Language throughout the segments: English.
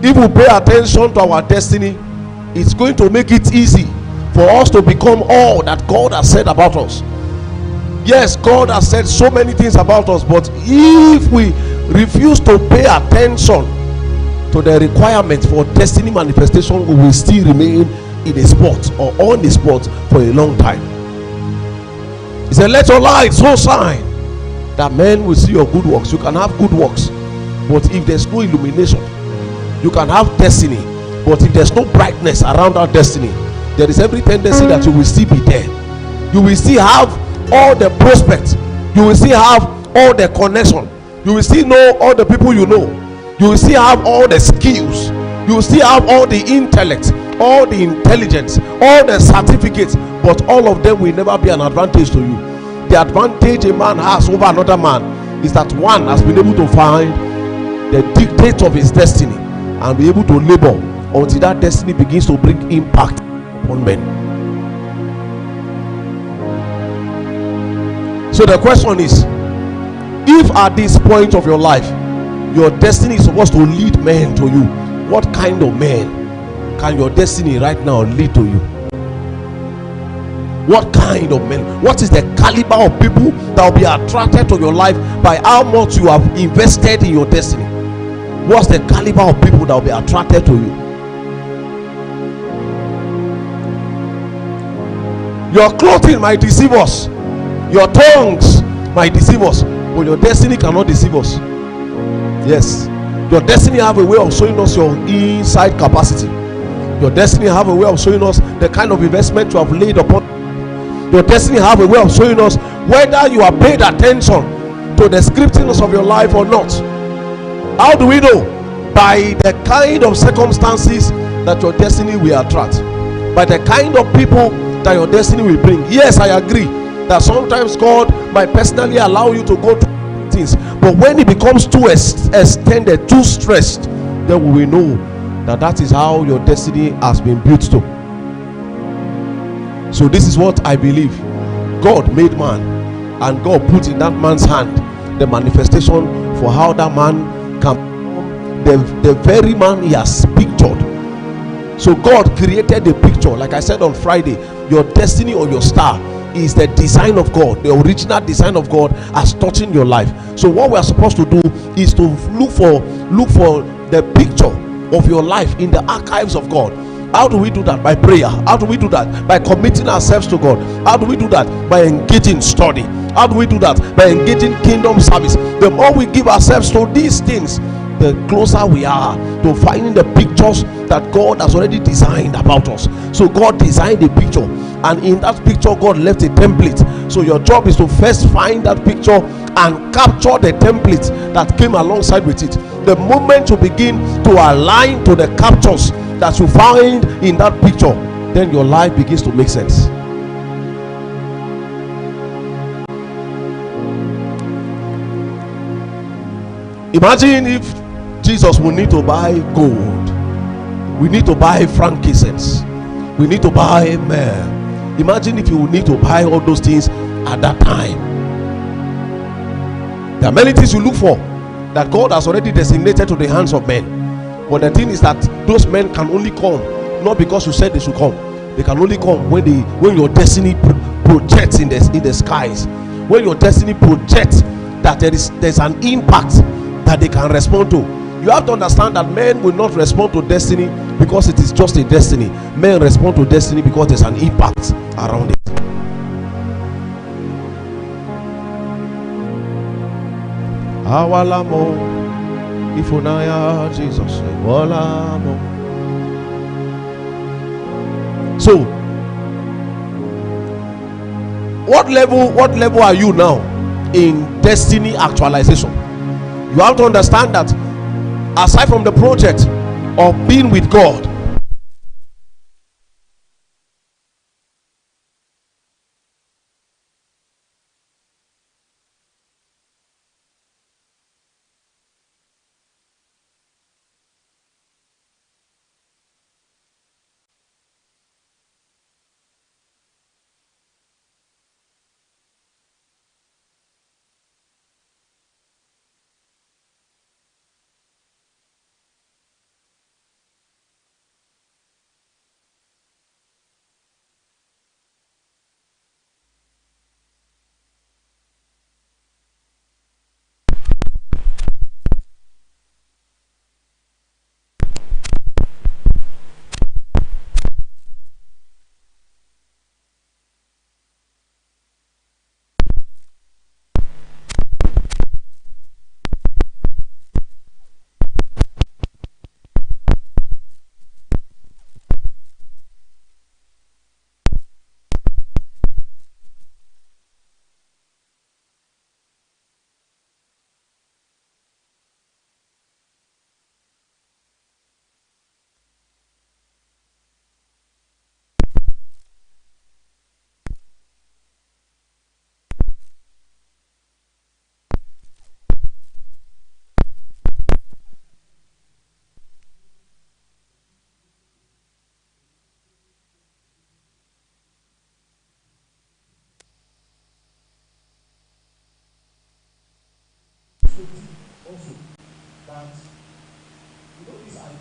If we pay attention to our destiny, it's going to make it easy for us to become all that God has said about us. Yes, God has said so many things about us, but if we refuse to pay attention to the requirements for destiny manifestation, we will still remain in a spot or on the spot for a long time. He said, let your light so shine that men will see your good works. You can have good works, but if there's no illumination, you can have destiny, but if there's no brightness around our destiny, there is every tendency that you will still be there. You will still have all the prospects, you will still have all the connection, you will still know all the people you know, you will still have all the skills, you will still have all the intellect, all the intelligence, all the certificates, but all of them will never be an advantage to you. The advantage a man has over another man is that one has been able to find the dictate of his destiny and be able to labor until that destiny begins to bring impact upon men. So the question is, if at this point of your life your destiny is supposed to lead men to you, what kind of men can your destiny right now lead to you? What kind of men? What is the caliber of people that will be attracted to your life by how much you have invested in your destiny? What's the caliber of people that will be attracted to you? Your clothing might deceive us, your tongues might deceive us, but your destiny cannot deceive us. Yes, your destiny have a way of showing us your inside capacity. Your destiny have a way of showing us the kind of investment you have laid upon. Your destiny have a way of showing us whether you have paid attention to the scriptures of your life or not. How do we know? By the kind of circumstances that your destiny will attract, by the kind of people that your destiny will bring. Yes, I agree that sometimes God might personally allow you to go through things, but when it becomes too extended, too stressed, then we will know that is how your destiny has been built to. So this is what I believe. God made man, and God put in that man's hand the manifestation for how that man can the very man he has pictured. So God created the picture. Like I said on Friday, your destiny or your star is the design of God, the original design of God as touching your life. So what we are supposed to do is to look for the picture of your life in the archives of God. How do we do that? By prayer. How do we do that? By committing ourselves to God. How do we do that? By engaging study. How do we do that? By engaging kingdom service. The more we give ourselves to these things, the closer we are to finding the pictures that God has already designed about us. So God designed a picture, and in that picture God left a template. So your job is to first find that picture and capture the template that came alongside with it. The moment you begin to align to the captures that you find in that picture, then your life begins to make sense. Imagine if Jesus will need to buy gold, we need to buy frankincense, we need to buy myrrh. Imagine if you will need to buy all those things at that time. There are many things you look for that God has already designated to the hands of men. But the thing is that those men can only come not because you said they should come. They can only come when your destiny projects in the skies. When your destiny projects that there's an impact that they can respond to. You have to understand that men will not respond to destiny because it is just a destiny. Men respond to destiny because there's an impact around it. Awalamo ifunaya Jesus. Awalamo. So, what level are you now in destiny actualization? You have to understand that aside from the project of being with God,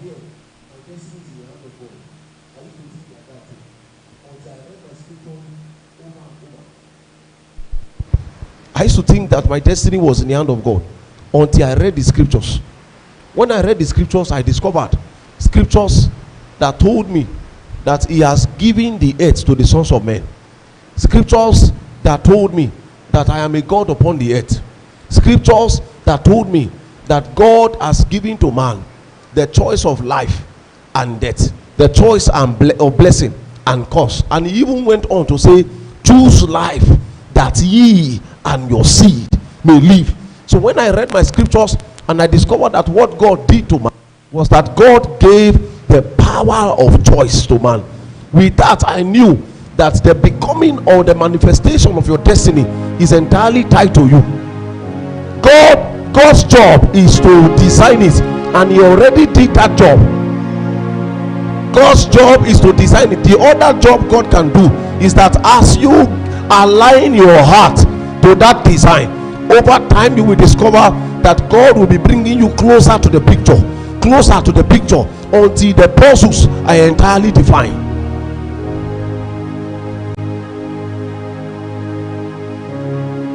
here, my destiny is in the hand of God. I used to think like that too. Until I read my scripture over and over. I used to think that my destiny was in the hand of God until I read the scriptures. When I read the scriptures, I discovered scriptures that told me that he has given the earth to the sons of men. Scriptures that told me that I am a God upon the earth. Scriptures that told me that God has given to man the choice of life and death, the choice of blessing and curse. And he even went on to say, choose life that ye and your seed may live. So when I read my scriptures and I discovered that what God did to man was that God gave the power of choice to man. With that, I knew that the becoming or the manifestation of your destiny is entirely tied to you. God's job is to design it, and he already did that job. God's job is to design it. The other job God can do is that as you align your heart to that design, over time you will discover that God will be bringing you closer to the picture, until the puzzles are entirely defined.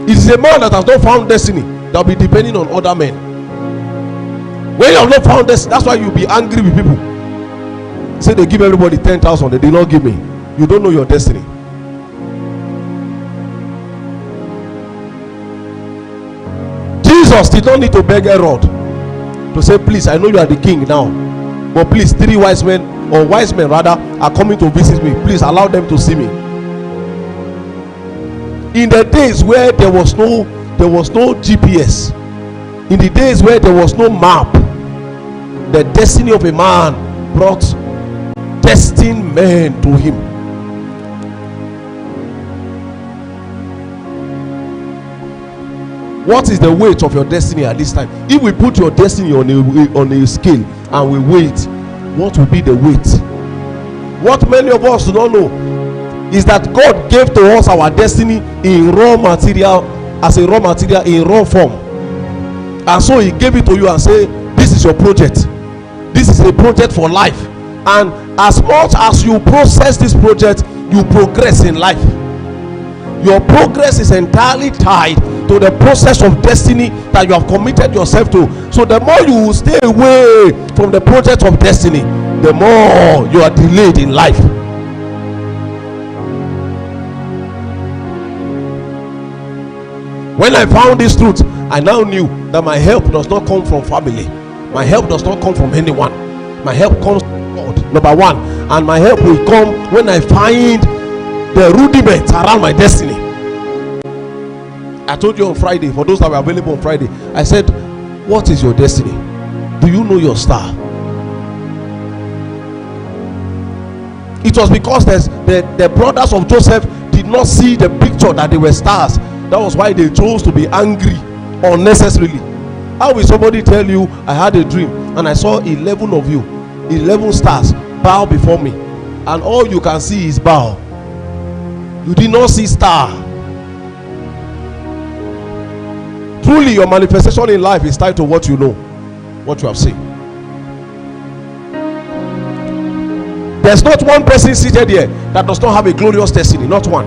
It is a man that has not found destiny that will be depending on other men. When you have not found destiny, that's why you'll be angry with people. Say they give everybody 10,000, they did not give me. You don't know your destiny. Jesus did not need to beg Herod to say, please, I know you are the king now, but please, 3 wise men, or wise men rather, are coming to visit me. Please allow them to see me. In the days where there was no GPS, in the days where there was no map, the destiny of a man brought destined men to him. What is the weight of your destiny at this time? If we put your destiny on a scale and we weigh it, what will be the weight? What many of us do not know is that God gave to us our destiny in raw material, as a raw material in raw form. And so he gave it to you and say, this is your project. This is a project for life. And as much as you process this project, you progress in life. Your progress is entirely tied to the process of destiny that you have committed yourself to. So the more you stay away from the project of destiny, the more you are delayed in life. When I found this truth, I now knew that my help does not come from family. My help does not come from anyone. My help comes from God, number one. And my help will come when I find the rudiments around my destiny. I told you on Friday, for those that were available on Friday, I said, what is your destiny? Do you know your star? It was because the brothers of Joseph did not see the picture that they were stars. That was why they chose to be angry unnecessarily. How will somebody tell you, I had a dream and I saw 11 of you, 11 stars bow before me, and all you can see is bow? You did not see star. Truly, your manifestation in life is tied to what you know, what you have seen. There's not one person seated here that does not have a glorious destiny. Not one.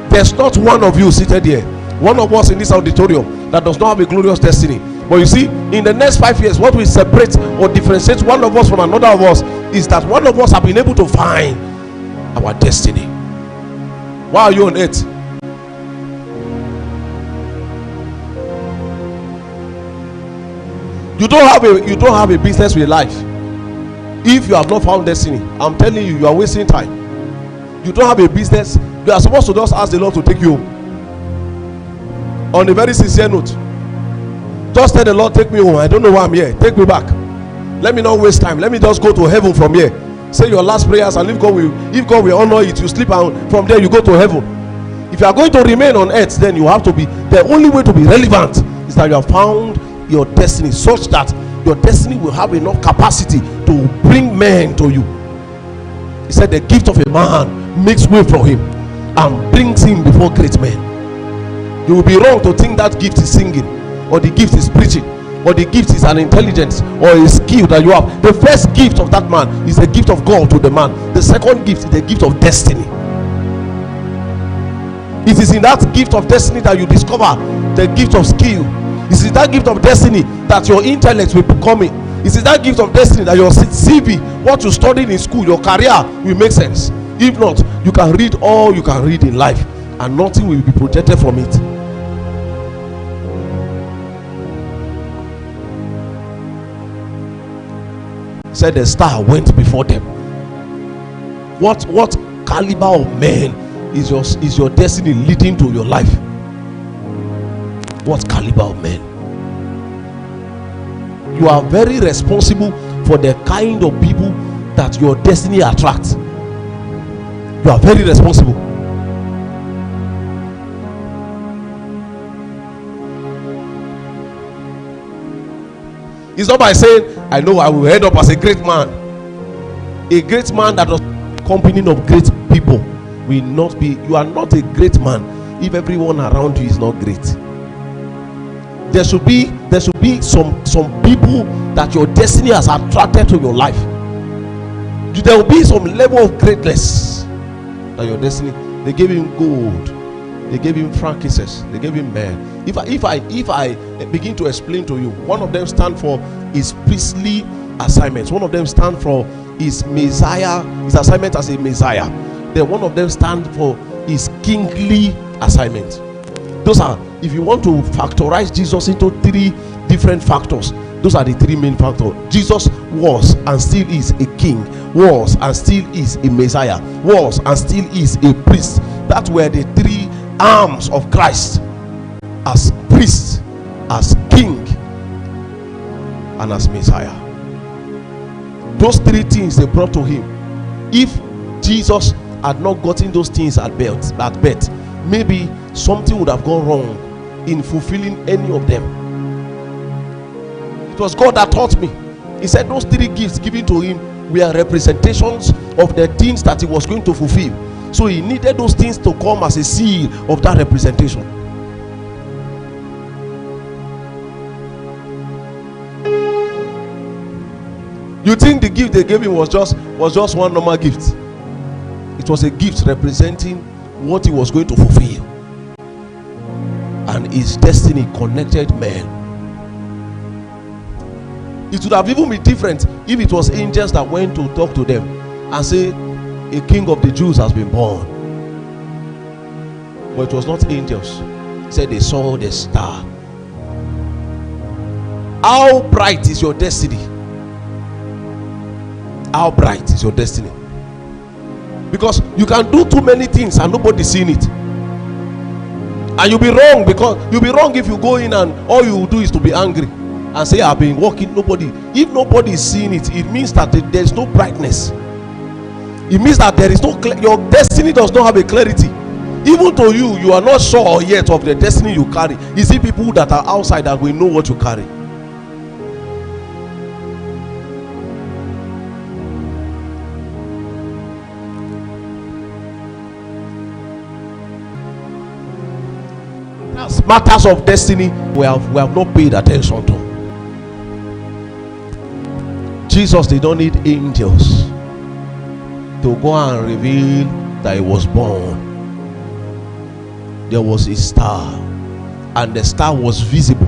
There's not one of you seated here, one of us in this auditorium, that does not have a glorious destiny. But you see, in the next 5 years, what will separate or differentiate one of us from another of us is that one of us have been able to find our destiny. Why are you on earth? You don't have a business with life if you have not found destiny. I'm telling you, you are wasting time. You don't have a business. You are supposed to just ask the Lord to take you home. On a very sincere note, just tell the Lord, take me home. I don't know why I'm here. Take me back. Let me not waste time. Let me just go to heaven from here. Say your last prayers, and if God will honor it, you sleep, and from there you go to heaven. If you are going to remain on earth, then you have to be, the only way to be relevant is that you have found your destiny, such that your destiny will have enough capacity to bring men to you. He said the gift of a man makes way for him and brings him before great men. You will be wrong to think that gift is singing, or the gift is preaching, or the gift is an intelligence or a skill that you have. The first gift of that man is the gift of God to the man. The second gift is the gift of destiny. It is in that gift of destiny that you discover the gift of skill. It is that gift of destiny that your intellect will become it. It is that gift of destiny that your CV, what you studied in school, your career will make sense. If not, you can read all you can read in life and nothing will be projected from it. Said the star went before them. What caliber of man is your destiny leading to your life? What caliber of man? You are very responsible for the kind of people that your destiny attracts. You are very responsible. It's not by saying, I know I will end up as a great man. A great man that was accompanying of great people will not be. You are not a great man if everyone around you is not great. There should be some people that your destiny has attracted to your life. There will be some level of greatness that your destiny. They gave him gold, they gave him frankincense, they gave him myrrh. If I begin to explain to you, one of them stand for his priestly assignments, one of them stand for his Messiah, his assignment as a Messiah, then one of them stand for his kingly assignment. Those are, if you want to factorize Jesus into three different factors, those are the three main factors. Jesus was and still is a king, was and still is a Messiah, was and still is a priest. That were the three arms of Christ, as priest, as king, and as Messiah. Those three things they brought to him. If Jesus had not gotten those things at birth, maybe something would have gone wrong in fulfilling any of them. It was God that taught me. He said those three gifts given to him were representations of the things that he was going to fulfill. So he needed those things to come as a seal of that representation. You think the gift they gave him was just one normal gift? It was a gift representing what he was going to fulfill, and his destiny connected men. It would have even been different if it was angels that went to talk to them and say, a king of the Jews has been born. But it was not angels. He said they saw the star. How bright is your destiny? How bright is your destiny? Because you can do too many things and nobody's seeing it. And you'll be wrong, because you'll be wrong if you go in and all you will do is to be angry and say, I've been walking. If nobody is seeing it, it means that there is no brightness. It means that there is no your destiny does not have a clarity. Even to you, you are not sure yet of the destiny you carry. You see people that are outside that will know what you carry. Matters of destiny we have not paid attention to. Jesus did not need angels to go and reveal that he was born. There was a star, and the star was visible.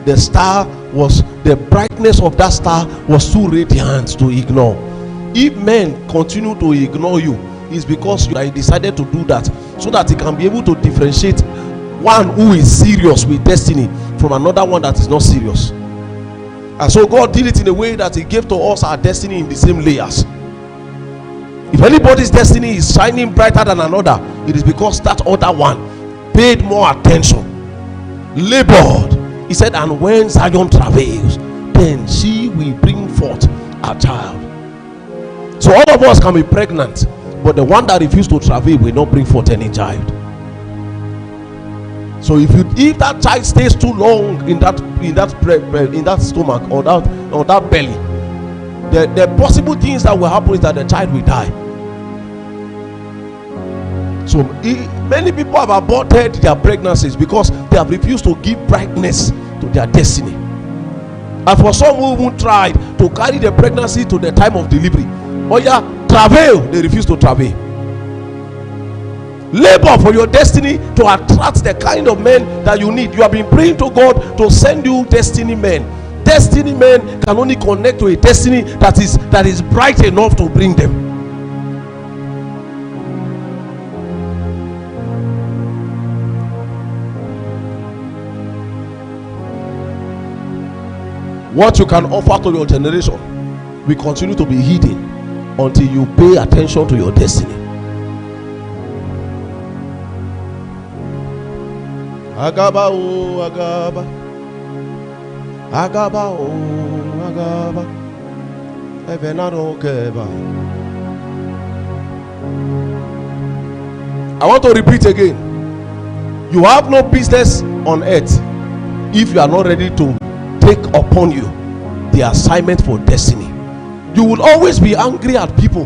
The star was, the brightness of that star was too radiant to ignore. If men continue to ignore you, it's because you decided to do that so that he can be able to differentiate one who is serious with destiny from another one that is not serious. And so God did it in a way that he gave to us our destiny in the same layers. If anybody's destiny is shining brighter than another, it is because that other one paid more attention, labored. He said, and when Zion travails, then she will bring forth a child. So all of us can be pregnant, but the one that refused to travail will not bring forth any child. So if that child stays too long in that stomach or that belly, the possible things that will happen is that the child will die. So many people have aborted their pregnancies because they have refused to give brightness to their destiny. And for some who even tried to carry the pregnancy to the time of delivery, oh yeah, travail, they refuse to travail. Labor for your destiny to attract the kind of men that you need. You have been praying to God to send you destiny men. Destiny men can only connect to a destiny that is bright enough to bring them. What you can offer to your generation will continue to be hidden until you pay attention to your destiny. Agaba o agaba, agaba o agaba, evenado keba. I want to repeat again. You have no business on earth if you are not ready to take upon you the assignment for destiny. You will always be angry at people.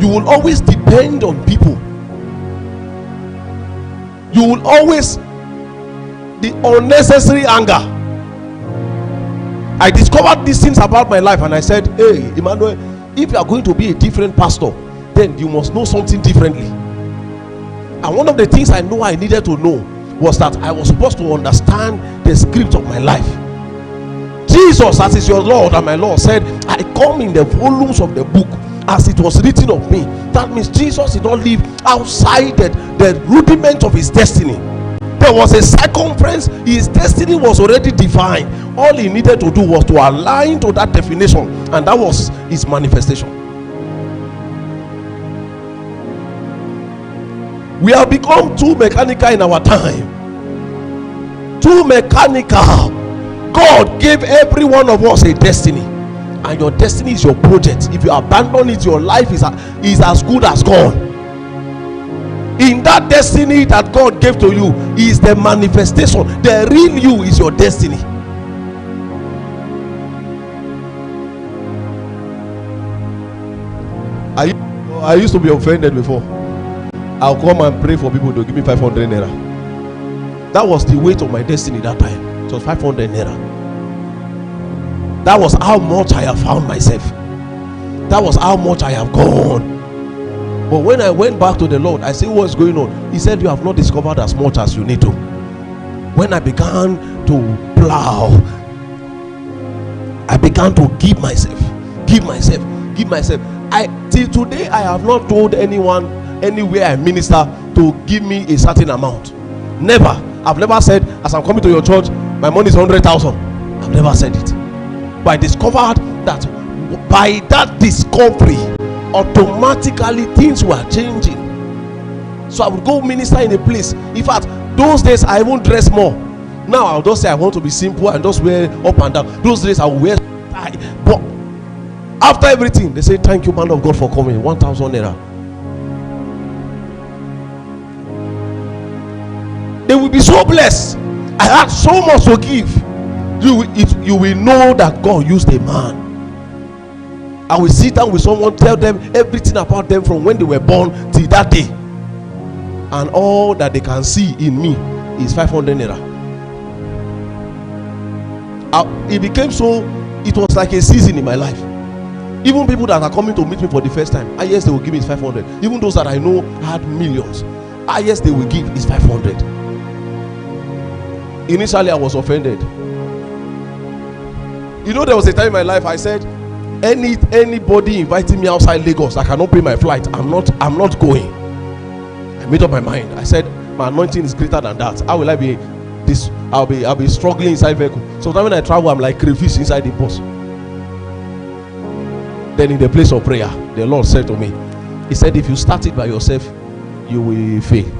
You will always depend on people. You will always the unnecessary anger. I discovered these things about my life and I said, hey Emmanuel, if you are going to be a different pastor, then you must know something differently. And one of the things I know I needed to know was that I was supposed to understand the script of my life. Jesus, as is your Lord and my Lord, said, I come in the volumes of the book as it was written of me. That means Jesus did not live outside the rudiment of his destiny. There was a circumference. His destiny was already defined. All he needed to do was to align to that definition, and that was his manifestation. We have become too mechanical in our time. Too mechanical. God gave every one of us a destiny, and your destiny is your project. If you abandon it, your life is as good as gone. In that destiny that God gave to you is the manifestation. The real you is your destiny. I used to be offended before. I'll come and pray for people to give me 500 naira. That was the weight of my destiny that time. It was 500 naira. That was how much I have found myself. That was how much I have gone. But when I went back to the Lord, I said, what's going on? He said, you have not discovered as much as you need to. When I began to plow, I began to give myself. Till today, I have not told anyone anywhere I minister to give me a certain amount. Never. I've never said, as I'm coming to your church, my money is 100,000. I've never said it. But I discovered that by that discovery, automatically things were changing. So I would go minister in a place. In fact, those days I won't dress more. Now I'll just say I want to be simple and just wear up and down. Those days I will wear tie. But after everything, they say, thank you, man of God, for coming. 1,000 naira. They will be so blessed. I had so much to give. You will know that God used a man. I will sit down with someone, tell them everything about them from when they were born till that day, and all that they can see in me is 500 naira. It became so, it was like a season in my life. Even people that are coming to meet me for the first time, yes, they will give me 500. Even those that I know had millions, yes, they will give is 500. Initially I was offended. You know, there was a time in my life I said, anybody inviting me outside Lagos, I cannot pay my flight. I'm not going. I made up my mind. I said, my anointing is greater than that. How will I be this? I'll be struggling inside vehicle. Sometimes when I travel, I'm like crayfish inside the bus. Then in the place of prayer, the Lord said to me, he said, if you start it by yourself, you will fail.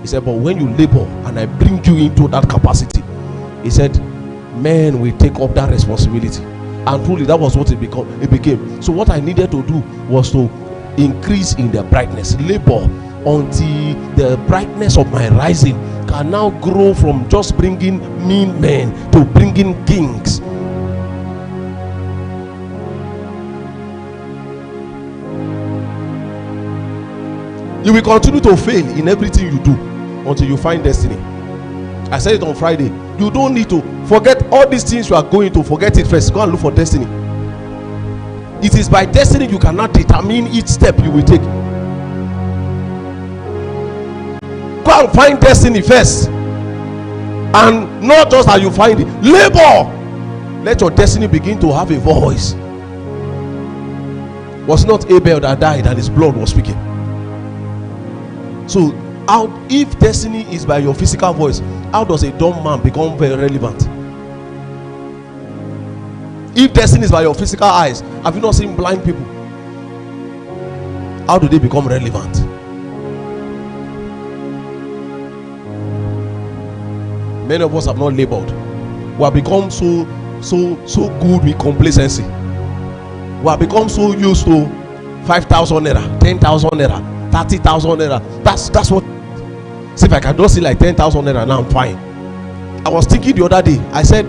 He said, but when you labor and I bring you into that capacity, he said, men will take up that responsibility. And truly that was what it became. So what I needed to do was to increase in the brightness, labor until the brightness of my rising can now grow from just bringing mean men to bringing kings. You will continue to fail in everything you do until you find destiny. I said it on Friday. You don't need to forget all these things you are going to. Forget it first. Go and look for destiny. It is by destiny you cannot determine each step you will take. Go and find destiny first, and not just that you find it. Labor. Let your destiny begin to have a voice. Was not Abel that died and his blood was speaking? So if destiny is by your physical voice, how does a dumb man become very relevant? If destiny is by your physical eyes, have you not seen blind people? How do they become relevant? Many of us have not labored. We have become so good with complacency. We have become so used to 5,000 naira, 10,000 naira, 30,000 naira. That's what. See, if I can just see like 10,000 naira now, I'm fine. I was thinking the other day. I said,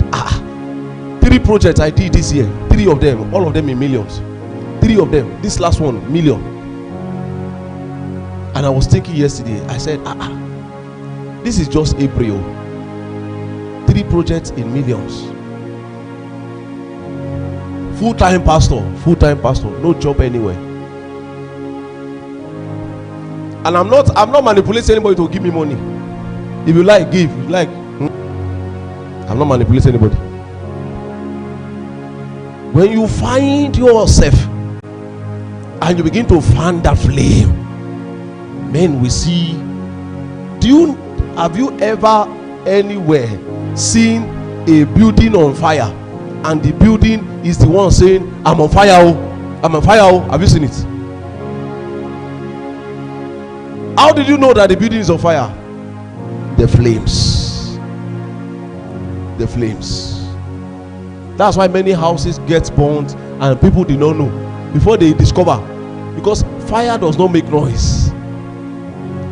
3 projects I did this year. 3 of them, all of them in millions. 3 of them. This last one, million. And I was thinking yesterday. I said, this is just April. 3 projects in millions. Full-time pastor, no job anywhere. And I'm not manipulating anybody to give me money. If you like, give. If you like, I'm not manipulating anybody. When you find yourself and you begin to fan that flame, men will see. Have you ever anywhere seen a building on fire and the building is the one saying, I'm on fire, oh, I'm on fire, oh? Have you seen it? How did you know that the building is on fire? The flames. The flames. That's why many houses get burned and people did not know before they discover, because fire does not make noise.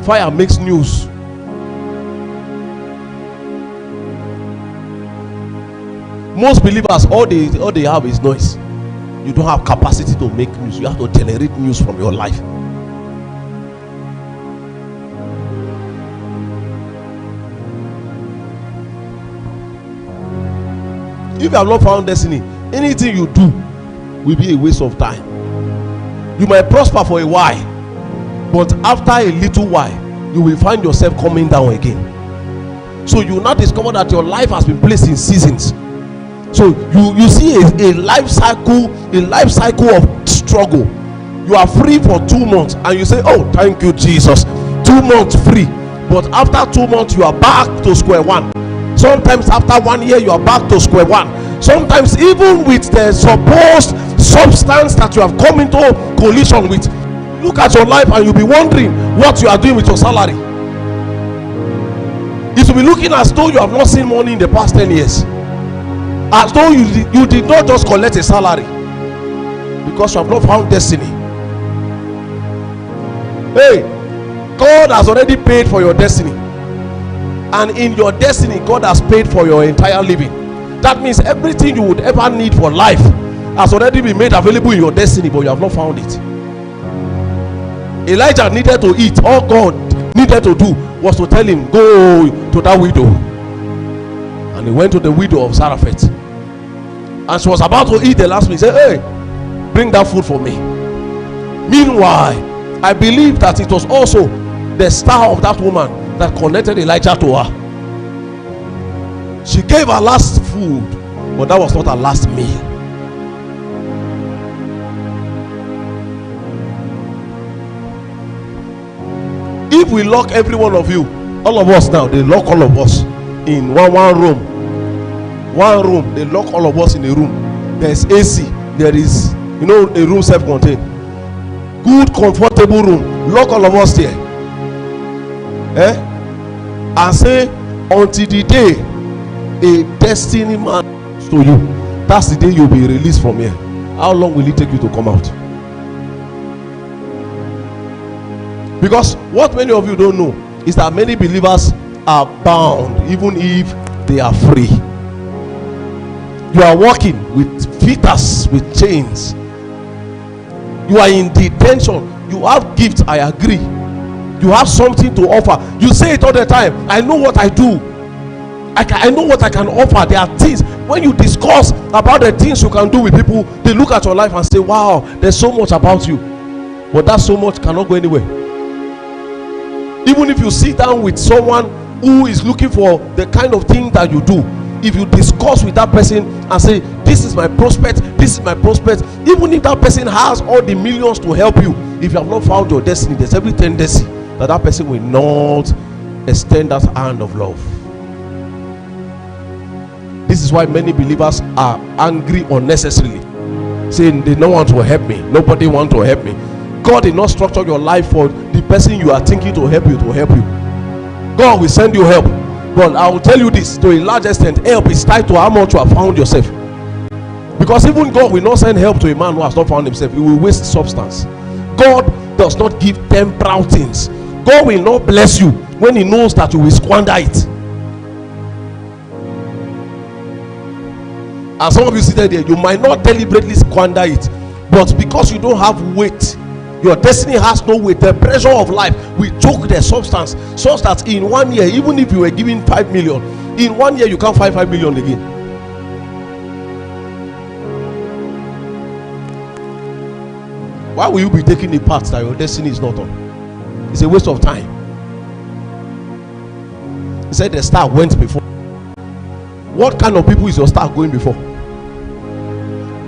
Fire makes news. Most believers, all they have is noise. You don't have capacity to make news. You have to generate news from your life. If you have not found destiny, anything you do will be a waste of time. You might prosper for a while, but after a little while, you will find yourself coming down again. So you will not discover that your life has been placed in seasons. So you see a life cycle of struggle. You are free for 2 months and you say, oh, thank you, Jesus. 2 months free. But after 2 months, you are back to square one. Sometimes after 1 year, you are back to square one. Sometimes even with the supposed substance that you have come into collision with, look at your life and you'll be wondering what you are doing with your salary. It will be looking as though you have not seen money in the past 10 years. As though you did not just collect a salary, because you have not found destiny. Hey, God has already paid for your destiny, and in your destiny God has paid for your entire living. That means everything you would ever need for life has already been made available in your destiny, but you have not found it. Elijah needed to eat. All God needed to do was to tell him, go to that widow. And he went to the widow of Zarephath, and she was about to eat the last meal. He said, hey, bring that food for me. Meanwhile, I believe that it was also the star of that woman that connected Elijah to her. She gave her last food, but that was not her last meal. If we lock every one of you, all of us now, they lock all of us in one room. One room, they lock all of us in a room. There's AC, there is, a room self-contained. Good, comfortable room. Lock all of us there. And say, until the day a destiny man to you, that's the day you'll be released from here. How long will it take you to come out? Because what many of you don't know is that many believers are bound even if they are free. You are walking with fetters, with chains. You are in detention. You have gifts, I agree. You have something to offer. You say it all the time. I know what I do. I know what I can offer. There are things, when you discuss about the things you can do with people, they look at your life and say, wow, there's so much about you. But that so much cannot go anywhere. Even if you sit down with someone who is looking for the kind of thing that you do, if you discuss with that person and say, this is my prospect, this is my prospect, even if that person has all the millions to help you, if you have not found your destiny, there's every tendency that that person will not extend that hand of love. This is why many believers are angry unnecessarily, saying they don't want to help me, nobody want to help me. God did not structure your life for the person you are thinking to help you to help you. God will send you help, but I will tell you this, to a large extent, help is tied to how much you have found yourself. Because even God will not send help to a man who has not found himself. He will waste substance. God does not give temporal things. God will not bless you when he knows that you will squander it. And some of you seated there, you might not deliberately squander it, but because you don't have weight, your destiny has no weight, the pressure of life will choke the substance, so that in 1 year, even if you were given 5 million, in 1 year you can't find 5 million again. Why will you be taking a path that your destiny is not on? It's a waste of time. He said the star went before. What kind of people is your star going before?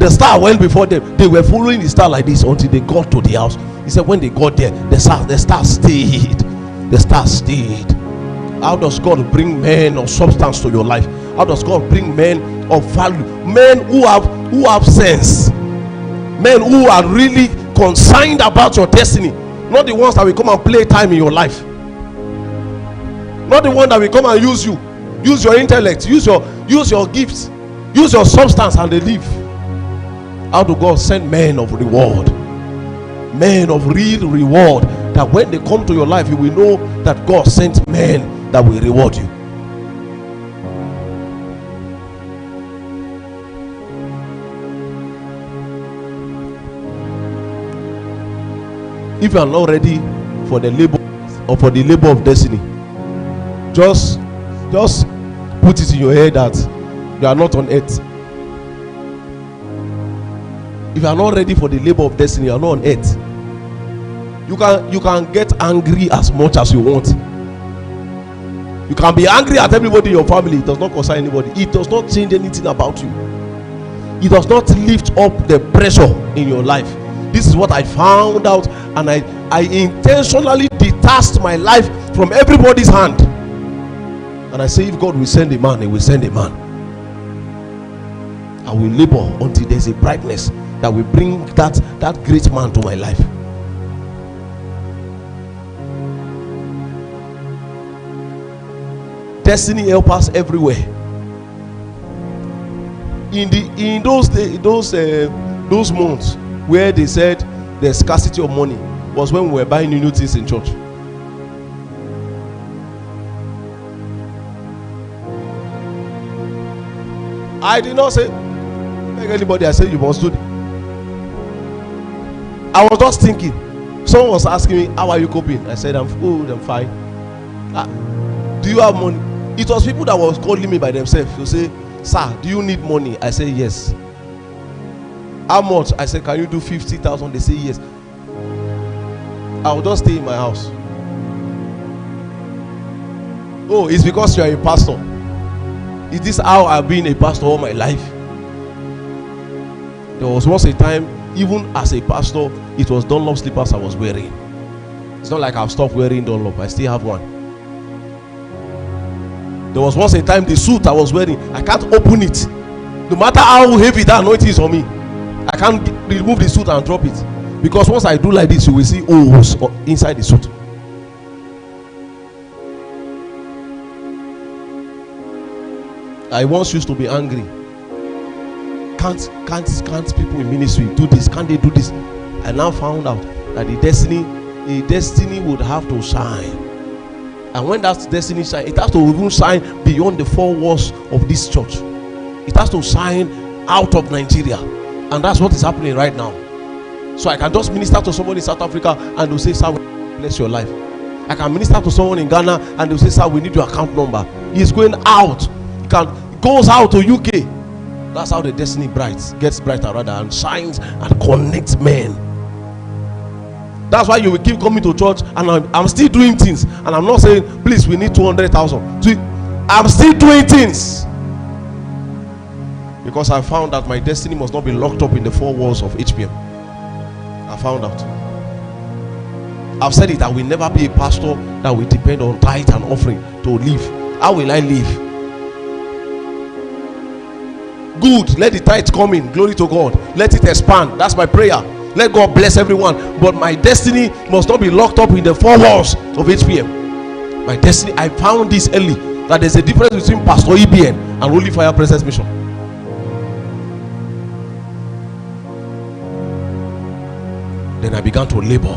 The star went before them. They were following the star like this until they got to the house. He said when they got there, the star stayed. The star stayed. How does God bring men of substance to your life? How does God bring men of value? Men who have sense. Men who are really concerned about your destiny. Not the ones that will come and play time in your life. Not the one that will come and use you. Use your intellect, use your gifts, use your substance, and they leave. How do God send men of reward? Men of real reward, that when they come to your life, you will know that God sent men that will reward you. If you are not ready for the labor or for the labor of destiny, just put it in your head that you are not on earth. If you are not ready for the labor of destiny, you are not on earth. You can get angry as much as you want. You can be angry at everybody in your family. It does not concern anybody. It does not change anything about you. It does not lift up the pressure in your life. This is what I found out, and I intentionally detached my life from everybody's hand. And I say, if God will send a man, he will send a man. I will labor until there's a brightness that will bring that great man to my life. Destiny help us everywhere. In those days, those months where they said there's scarcity of money, was when we were buying new things in church. I did not say beg anybody. I said you must do it. I was just thinking. Someone was asking me, how are you coping? I said, I'm good, I'm fine. Do you have money? It was people that was calling me by themselves to say, sir, do you need money? I said yes. How much? I said, can you do 50,000? They say yes. I will just stay in my house. Oh, it's because you are a pastor. Is this how I've been a pastor all my life? There was once a time, even as a pastor, it was Dunlop slippers I was wearing. It's not like I've stopped wearing Dunlop. I still have one. There was once a time the suit I was wearing, I can't open it. No matter how heavy that anointing is on me, I can't remove the suit and drop it. Because once I do like this, you will see holes inside the suit. I once used to be angry. Can't people in ministry do this? Can't they do this? I now found out that the destiny would have to shine. And when that destiny shine, it has to even shine beyond the four walls of this church. It has to shine out of Nigeria. And that's what is happening right now. So I can just minister to somebody in South Africa and they'll say, sir, bless your life. I can minister to someone in Ghana and they'll say, sir, we need your account number. He's going out. Goes out to UK. That's how the destiny gets brighter rather, and shines and connects men. That's why you will keep coming to church, and I'm still doing things, and I'm not saying, please, we need 200,000. I'm still doing things because I found that my destiny must not be locked up in the four walls of HPM. I found out. I've said it, I will never be a pastor that will depend on tithe and offering to live. How will I live? Good, let the tithe come in. Glory to God. Let it expand. That's my prayer. Let God bless everyone. But my destiny must not be locked up in the four walls of HPM. My destiny, I found this early, that there's a difference between Pastor EBN and Holy Fire Presence Mission. Then I began to labor.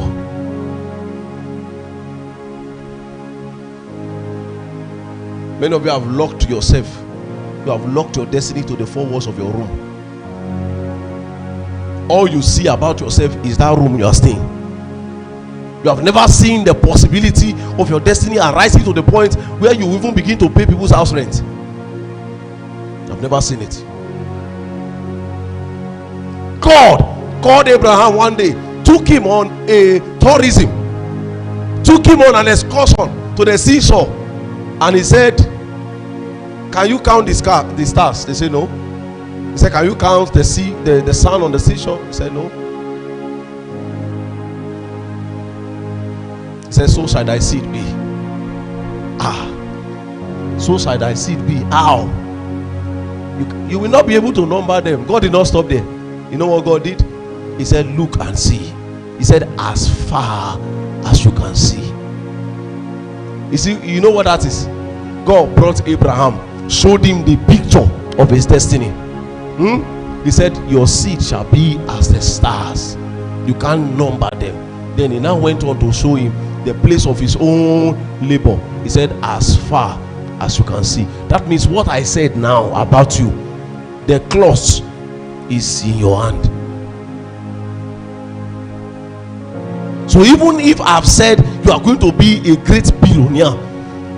Many of you have locked yourself. You have locked your destiny to the four walls of your room. All you see about yourself is that room you are staying. You have never seen the possibility of your destiny arising to the point where you even begin to pay people's house rent. I've never seen it. God called Abraham one day, took him on a tourism, took him on an excursion to the seashore, and he said, can you count the stars? They said no. He said, can you count the sea, the sun on the seashore? He said no. He said, so shall thy seed be. So shall thy seed be. How? You will not be able to number them. God did not stop there. You know what God did? He said, look and see. He said, as far as you can see. You see, you know what that is? God brought Abraham, showed him the picture of his destiny. He said, your seed shall be as the stars. You can't number them. Then he now went on to show him the place of his own labor. He said, as far as you can see. That means what I said now about you, the cloth is in your hand. So even if I've said you are going to be a great billionaire,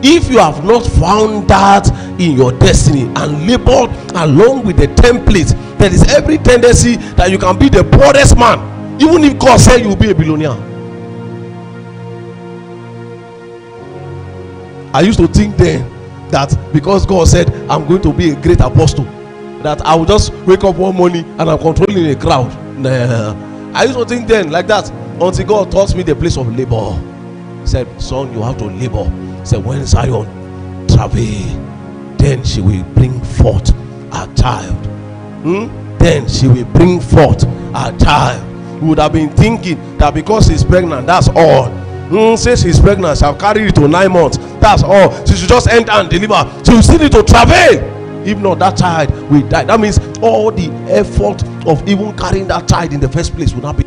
if you have not found that in your destiny and labored along with the template, there is every tendency that you can be the poorest man, even if God said you will be a billionaire. I used to think then that because God said I'm going to be a great apostle, that I will just wake up one morning and I'm controlling a crowd. Nah. I used to think then like that until God taught me the place of labor. He said, son, you have to labor. He said, when Zion travail, then she will bring forth a child. Then she will bring forth a child. You would have been thinking that because she's pregnant, that's all. Say she's pregnant, she'll carry it to 9 months. That's all. She should just enter and deliver. She will still need to travail. If not, that child will die. That means all the effort of even carrying that child in the first place will not be.